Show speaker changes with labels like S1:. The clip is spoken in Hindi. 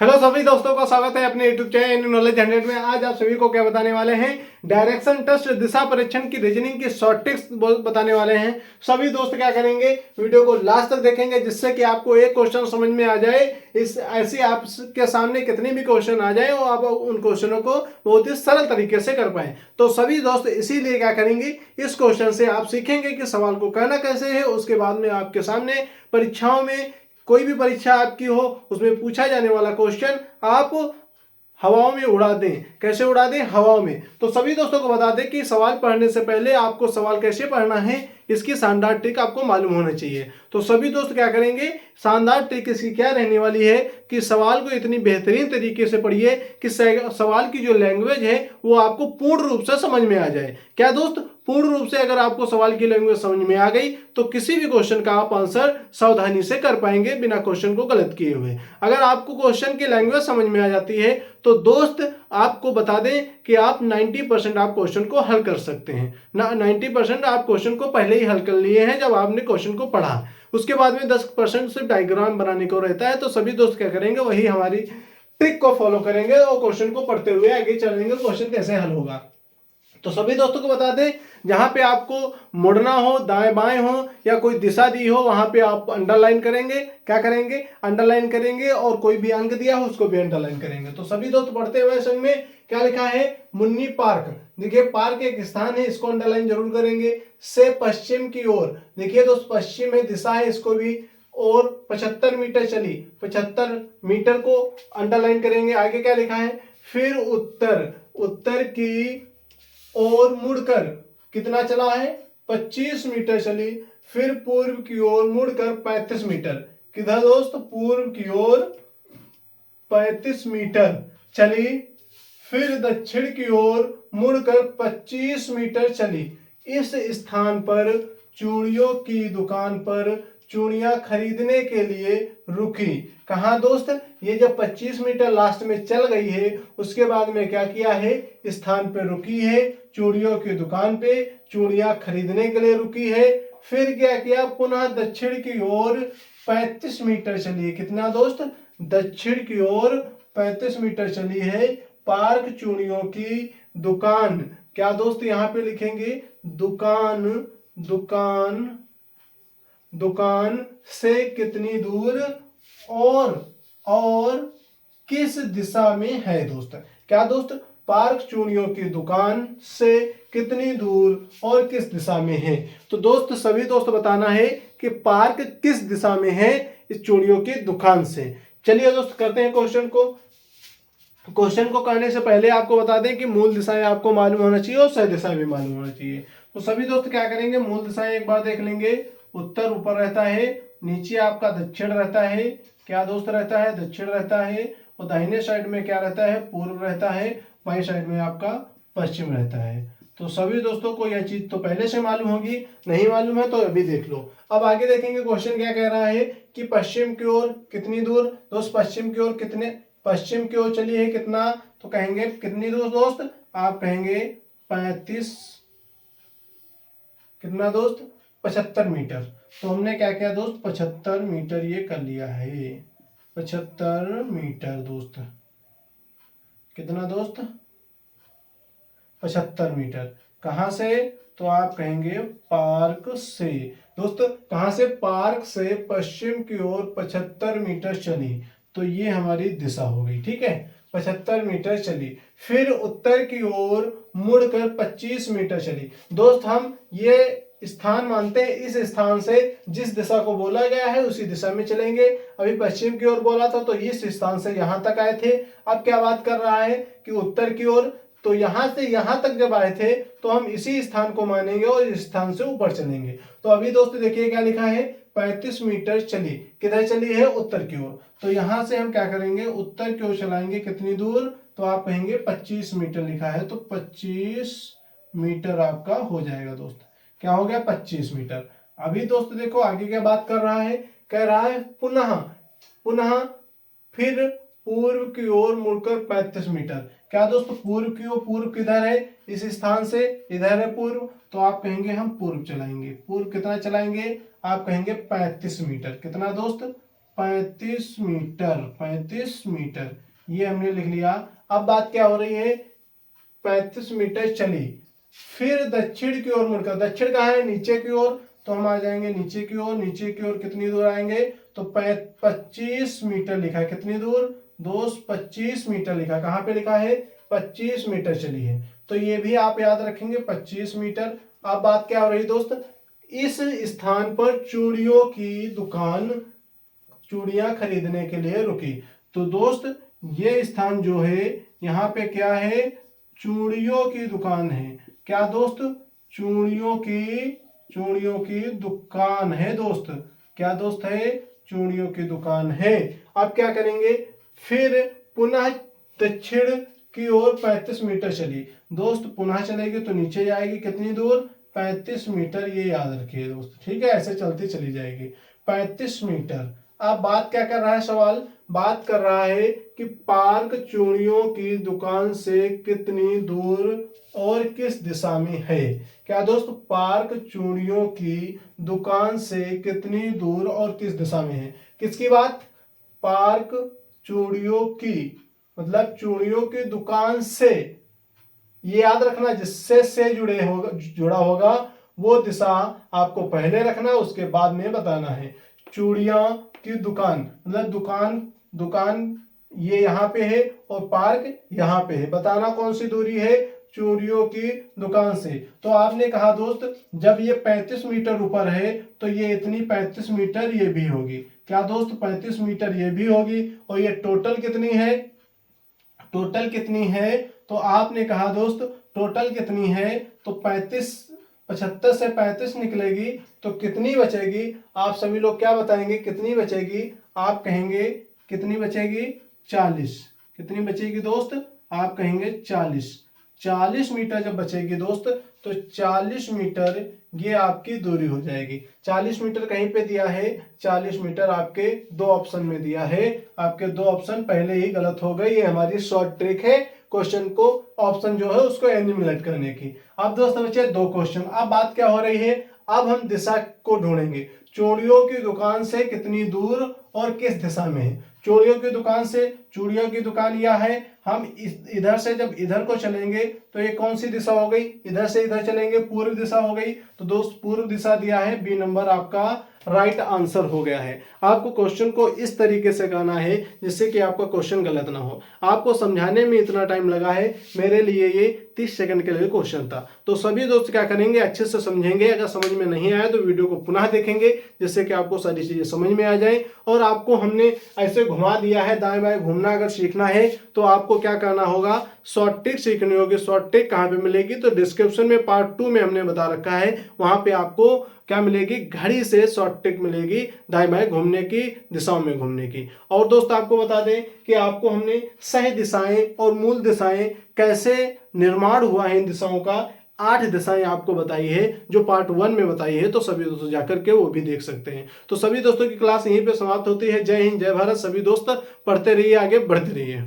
S1: हेलो सभी दोस्तों का स्वागत है अपने YouTube चैनल नॉलेज 100 में। आज आप सभी को क्या बताने वाले हैं, डायरेक्शन टेस्ट दिशा परीक्षण की रीजनिंग की शॉर्ट ट्रिक्स बताने वाले हैं। सभी दोस्त क्या करेंगे, वीडियो को लास्ट तक देखेंगे जिससे कि आपको एक क्वेश्चन समझ में आ जाए। इस ऐसे आपके सामने कितने भी क्वेश्चन आ जाए और आप उन क्वेश्चनों को बहुत ही सरल तरीके से कर पाए। तो सभी दोस्त इसीलिए क्या करेंगे, इस क्वेश्चन से आप सीखेंगे कि सवाल को कहना कैसे है। उसके बाद में आपके सामने परीक्षाओं में कोई भी परीक्षा आपकी हो उसमें पूछा जाने वाला क्वेश्चन आप हवाओं में उड़ा दें। कैसे उड़ा दें? हवाओं में। तो सभी दोस्तों को बता दें कि सवाल पढ़ने से पहले आपको सवाल कैसे पढ़ना है इसकी शानदार ट्रिक आपको मालूम होना चाहिए। तो सभी दोस्त क्या करेंगे, शानदार ट्रिक इसकी क्या रहने वाली है कि सवाल को इतनी बेहतरीन तरीके से पढ़िए कि सवाल की जो लैंग्वेज है वो आपको पूर्ण रूप से समझ में आ जाए। क्या दोस्त? पूर्ण रूप से अगर आपको सवाल की लैंग्वेज समझ में आ गई तो किसी भी क्वेश्चन का आप आंसर सावधानी से कर पाएंगे बिना क्वेश्चन को गलत किए हुए। अगर आपको क्वेश्चन की लैंग्वेज समझ में आ जाती है तो दोस्त आपको बता दें कि आप 90% आप क्वेश्चन को हल कर सकते हैं ना। 90% आप क्वेश्चन को पहले ही हल कर लिए हैं जब आपने क्वेश्चन को पढ़ा। उसके बाद में 10% सिर्फ डायग्राम बनाने को रहता है। तो सभी दोस्त क्या करेंगे, वही हमारी ट्रिक को फॉलो करेंगे और क्वेश्चन को पढ़ते हुए आगे चलेंगे, क्वेश्चन कैसे हल होगा। तो सभी दोस्तों को बता दें, जहां पे आपको मुड़ना हो, दाएं बाएं हो या कोई दिशा दी हो वहां पे आप अंडरलाइन करेंगे। क्या करेंगे? अंडरलाइन करेंगे। और कोई भी अंक दिया हो उसको भी अंडरलाइन करेंगे। तो सभी दोस्त पढ़ते हुए संग में क्या लिखा है, मुन्नी पार्क। देखिए पार्क एक स्थान है, इसको अंडरलाइन जरूर करेंगे। से पश्चिम की ओर, देखिए दोस्त पश्चिम है, दिशा है, इसको भी। और 75 मीटर चली, 75 मीटर को अंडरलाइन करेंगे। आगे क्या लिखा है, फिर उत्तर, उत्तर की और मुड़कर कितना चला है, 25 मीटर चली। फिर पूर्व की ओर मुड़कर 35 मीटर, किधर दोस्त, पूर्व की ओर 35 मीटर चली। फिर दक्षिण की ओर मुड़कर 25 मीटर चली। इस स्थान पर चूड़ियों की दुकान पर चूड़ियां खरीदने के लिए रुकी। कहा दोस्त, ये जब 25 मीटर लास्ट में चल गई है उसके बाद में क्या किया है, स्थान पे रुकी है, चूड़ियों की दुकान पे चूड़ियां खरीदने के लिए रुकी है। फिर क्या किया, पुनः दक्षिण की ओर 35 मीटर चली। कितना दोस्त, दक्षिण की ओर 35 मीटर चली है। पार्क चूड़ियों की दुकान, क्या दोस्त यहां पे लिखेंगे, दुकान, दुकान, दुकान से कितनी दूर और किस दिशा में है दोस्त। क्या दोस्त, पार्क चूड़ियों की दुकान से कितनी दूर और किस दिशा में है। तो दोस्त सभी दोस्त बताना है कि पार्क किस दिशा में है इस चूड़ियों की दुकान से। चलिए दोस्त करते हैं क्वेश्चन को। क्वेश्चन को करने से पहले आपको बता दें कि मूल दिशाएं आपको मालूम होना चाहिए और सह दिशा भी मालूम होना चाहिए। तो सभी दोस्त क्या करेंगे, मूल दिशाएं एक बार देख लेंगे। उत्तर ऊपर रहता है, नीचे आपका दक्षिण रहता है। क्या दोस्त रहता है, दक्षिण रहता है। और दाहिने साइड में क्या रहता है, पूर्व रहता है। बाई साइड में आपका पश्चिम रहता है। तो सभी दोस्तों को यह चीज तो पहले से मालूम होगी, नहीं मालूम है तो अभी देख लो। अब आगे देखेंगे क्वेश्चन क्या कह रहा है कि पश्चिम की ओर कितनी दूर। दोस्त पश्चिम की ओर कितने, पश्चिम की ओर चली है कितना, तो कहेंगे कितनी दूर दोस्त, आप कहेंगे 35, कितना दोस्त, 75 मीटर। तो हमने क्या किया दोस्त, 75 मीटर ये कर लिया है। 75 मीटर दोस्त, कितना दोस्त, 75 मीटर। कहां से, तो आप कहेंगे पार्क से। दोस्त कहां से, पार्क से पश्चिम की ओर 75 मीटर चली। तो ये हमारी दिशा हो गई, ठीक है। 75 मीटर चली। फिर उत्तर की ओर मुड़कर 25 मीटर चली। दोस्त हम ये स्थान मानते हैं, इस स्थान से जिस दिशा को बोला गया है उसी दिशा में चलेंगे। अभी पश्चिम की ओर बोला था तो इस स्थान से यहां तक आए थे। अब क्या बात कर रहा है कि उत्तर की ओर, तो यहां से यहां तक जब आए थे तो हम इसी स्थान को मानेंगे और इस स्थान से ऊपर चलेंगे। तो अभी दोस्त देखिए क्या लिखा है, 35 मीटर चली। किधर चली है, उत्तर की ओर। तो यहां से हम क्या करेंगे, उत्तर की ओर चलाएंगे। कितनी दूर, तो आप कहेंगे 25 मीटर लिखा है तो 25 मीटर आपका हो जाएगा दोस्त। क्या हो गया, 25 मीटर। अभी दोस्त देखो आगे क्या बात कर रहा है, कह रहा है पुनः, पुनः फिर पूर्व की ओर मुड़कर 35 मीटर। क्या दोस्त, पूर्व की ओर, पूर्व किधर है, इस स्थान से इधर है पूर्व। तो आप कहेंगे हम पूर्व चलाएंगे। पूर्व कितना चलाएंगे, आप कहेंगे 35 मीटर। कितना दोस्त, 35 मीटर, 35 मीटर ये हमने लिख लिया। अब बात क्या हो रही है, 35 मीटर चली, फिर दक्षिण की ओर मुड़कर, दक्षिण कहाँ है, नीचे की ओर, तो हम आ जाएंगे नीचे की ओर, नीचे की ओर कितनी दूर आएंगे, तो 25 मीटर लिखा है, कितनी दूर दोस्त 25 मीटर लिखा, कहाँ पे लिखा है 25 मीटर चली है, तो ये भी आप याद रखेंगे 25 मीटर। अब बात क्या हो रही दोस्त, इस स्थान पर चूड़ियों की दुकान चूड़ियां खरीदने के लिए रुकी। तो दोस्त ये स्थान जो है यहाँ पे क्या है, चूड़ियों की दुकान है, क्या दोस्त, चूड़ियों की दुकान है दोस्त, क्या दोस्त है, चूड़ियों की दुकान है। अब क्या करेंगे, फिर पुनः दक्षिण की ओर 35 मीटर चली, दोस्त पुनः चलेगी तो नीचे जाएगी, कितनी दूर 35 मीटर, ये याद रखिए दोस्त, ठीक है, ऐसे चलती चली जाएगी 35 मीटर। अब बात क्या कर रहा है सवाल, बात कर रहा है कि पार्क चूड़ियों की दुकान से कितनी दूर और किस दिशा में है, क्या दोस्त, पार्क चूड़ियों की दुकान से कितनी दूर और किस दिशा में है, किसकी बात, पार्क चूड़ियों की, मतलब चूड़ियों की दुकान से, ये याद रखना जिससे से जुड़ा होगा वो दिशा आपको पहले रखना, उसके बाद में बताना है। चूड़ियां की दुकान मतलब दुकान ये यहाँ पे है और पार्क यहाँ पे है, बताना कौन सी दूरी है, चूड़ियों की दुकान से। तो आपने कहा दोस्त जब ये 35 मीटर ऊपर है तो ये इतनी 35 मीटर ये भी होगी, क्या दोस्त 35 मीटर ये भी होगी, और ये टोटल कितनी है, टोटल कितनी है, तो आपने कहा दोस्त टोटल कितनी है, तो 75 से 35 निकलेगी तो कितनी बचेगी, आप सभी लोग क्या बताएंगे कितनी बचेगी, आप कहेंगे कितनी बचेगी 40, कितनी बचेगी दोस्त, आप कहेंगे 40 मीटर जब बचेगी दोस्त तो 40 मीटर ये आपकी दूरी हो जाएगी। 40 मीटर कहीं पे दिया है, 40 मीटर आपके दो ऑप्शन में दिया है, आपके दो ऑप्शन पहले ही गलत हो गए, ये हमारी शॉर्ट ट्रिक है क्वेश्चन को ऑप्शन जो है उसको एलिमिनेट करने की। अब दोस्तों बच्चे दो क्वेश्चन, अब बात क्या हो रही है, अब हम दिशा को ढूंढेंगे, चूड़ियों की दुकान से कितनी दूर और किस दिशा में है, चूड़ियों की दुकान से, चूड़ियों की दुकान यह है, हम इधर से जब इधर को चलेंगे तो ये कौन सी दिशा हो गई, इधर से इधर चलेंगे पूर्व दिशा हो गई, तो दोस्त पूर्व दिशा दिया है, बी नंबर आपका राइट आंसर हो गया है। आपको क्वेश्चन को इस तरीके से करना है जिससे कि आपका क्वेश्चन गलत ना हो। आपको समझाने में इतना टाइम लगा है, मेरे लिए ये 30 सेकंड के लिए क्वेश्चन था। तो सभी दोस्त क्या करेंगे, अच्छे से समझेंगे, अगर समझ में नहीं आया तो वीडियो को पुनः देखेंगे जिससे कि आपको सारी चीजें समझ में आ जाए। और आपको हमने ऐसे घुमा दिया है, दाएं बाएं घूमना अगर सीखना है तो आपको क्या करना होगा, शॉर्ट ट्रिक सीखनी होगी। शॉर्ट ट्रिक कहाँ पे मिलेगी, तो डिस्क्रिप्शन में पार्ट 2 में हमने बता रखा है, वहां पे आपको क्या मिलेगी, घड़ी से शॉर्ट ट्रिक मिलेगी दाएं बाएं घूमने की, दिशाओं में घूमने की। और दोस्त आपको बता दें कि आपको हमने सही दिशाएं और मूल दिशाएं कैसे निर्माण हुआ है इन दिशाओं का, 8 दिशाएं आपको बताई है जो पार्ट 1 में बताई है, तो सभी दोस्तों जाकर के वो भी देख सकते हैं। तो सभी दोस्तों की क्लास यहीं पे समाप्त होती है। जय हिंद, जय भारत। सभी दोस्त पढ़ते रहिए, आगे बढ़ते रहिए।